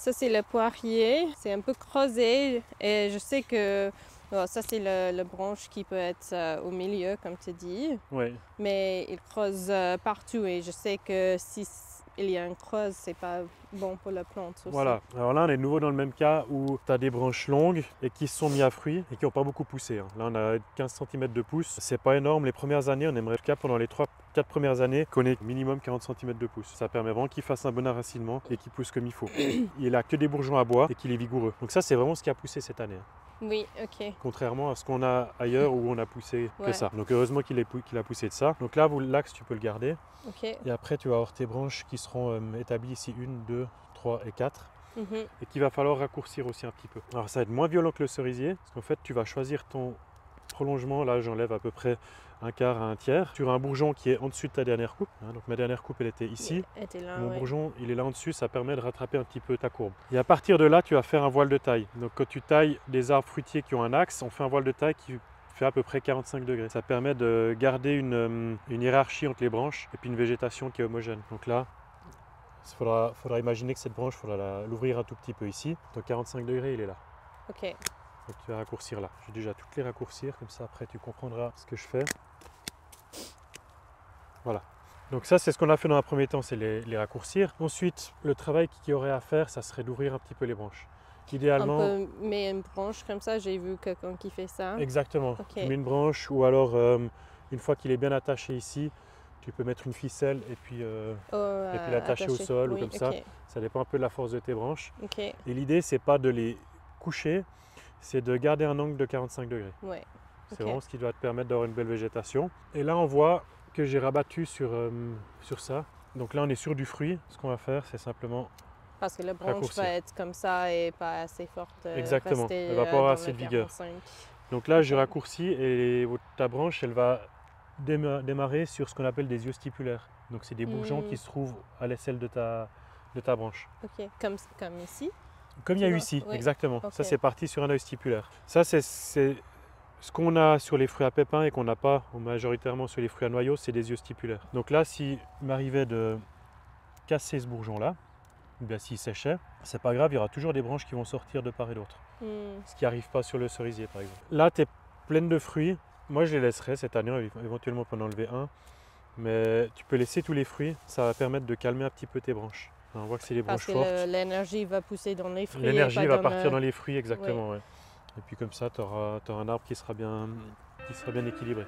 Ça, c'est le poirier. C'est un peu creusé et je sais que ça, c'est le branche qui peut être au milieu, comme tu dis. Ouais. Mais il creuse partout et je sais que si il y a une creuse, c'est pas bon pour la plante aussi. Voilà. Alors là, on est de nouveau dans le même cas où tu as des branches longues et qui se sont mis à fruit et qui n'ont pas beaucoup poussé. Là, on a 15 cm de pouce. C'est pas énorme. Les premières années, on aimerait qu'à pendant les 3-4 premières années qu'on ait minimum 40 cm de pouce. Ça permet vraiment qu'il fasse un bon enracinement et qu'il pousse comme il faut. Il a que des bourgeons à bois et qu'il est vigoureux. Donc ça, c'est vraiment ce qui a poussé cette année. Oui, ok. Contrairement à ce qu'on a ailleurs où on a poussé que ça. Donc heureusement qu'il a poussé de ça. Donc là, l'axe, tu peux le garder. Ok. Et après, tu vas avoir tes branches qui seront établies ici, 1, 2, 3 et 4. Mhm. Et qu'il va falloir raccourcir aussi un petit peu. Alors ça va être moins violent que le cerisier, parce qu'en fait, tu vas choisir ton prolongement. Là, j'enlève à peu près un quart à un tiers. Tu as un bourgeon qui est en dessus de ta dernière coupe. Donc ma dernière coupe, elle était ici. Mon bourgeon, il est là en dessus, ça permet de rattraper un petit peu ta courbe. Et à partir de là, tu vas faire un voile de taille. Donc quand tu tailles des arbres fruitiers qui ont un axe, on fait un voile de taille qui fait à peu près 45 degrés. Ça permet de garder une hiérarchie entre les branches et puis une végétation qui est homogène. Donc là, il faudra imaginer que cette branche, il faudra l'ouvrir un tout petit peu ici. Donc 45 degrés, il est là. Ok. Donc tu vas raccourcir là. Je vais déjà toutes les raccourcir, comme ça après tu comprendras ce que je fais. Voilà. Donc ça, c'est ce qu'on a fait dans un premier temps, c'est les raccourcir. Ensuite, le travail qu'il y aurait à faire, ça serait d'ouvrir un petit peu les branches. Idéalement, on peut mettre une branche comme ça, j'ai vu quelqu'un qui fait ça. Exactement. Okay. Tu mets une branche ou alors une fois qu'il est bien attaché ici, tu peux mettre une ficelle et puis l'attacher au sol ou comme ça. Ça dépend un peu de la force de tes branches. Okay. Et l'idée, c'est pas de les coucher, c'est de garder un angle de 45 degrés. Ouais. C'est vraiment ce qui doit te permettre d'avoir une belle végétation. Et là, on voit que j'ai rabattu sur ça. Donc là, on est sur du fruit. Ce qu'on va faire, c'est simplement parce que la branche va être comme ça et pas assez forte. Exactement, elle va pas avoir assez de vigueur. Donc là, je raccourcis et ta branche, elle va démarrer sur ce qu'on appelle des yeux stipulaires. Donc c'est des bourgeons qui se trouvent à l'aisselle de ta branche. Ok, comme ici. Comme il y a eu ici, exactement. Okay. Ça, c'est parti sur un œil stipulaire. Ça, c'est ce qu'on a sur les fruits à pépins et qu'on n'a pas majoritairement sur les fruits à noyaux, c'est des yeux stipulaires. Donc là, s'il m'arrivait de casser ce bourgeon-là, ou bien s'il séchait, c'est pas grave, il y aura toujours des branches qui vont sortir de part et d'autre. Ce qui n'arrive pas sur le cerisier, par exemple. Là, tu es pleine de fruits. Moi, je les laisserai cette année, éventuellement pour en enlever un. Mais tu peux laisser tous les fruits, ça va permettre de calmer un petit peu tes branches. On voit que c'est les branches fortes. Parce que l'énergie va pousser dans les fruits. L'énergie va partir dans les fruits, exactement. Ouais. Et puis comme ça, tu auras un arbre qui sera bien équilibré.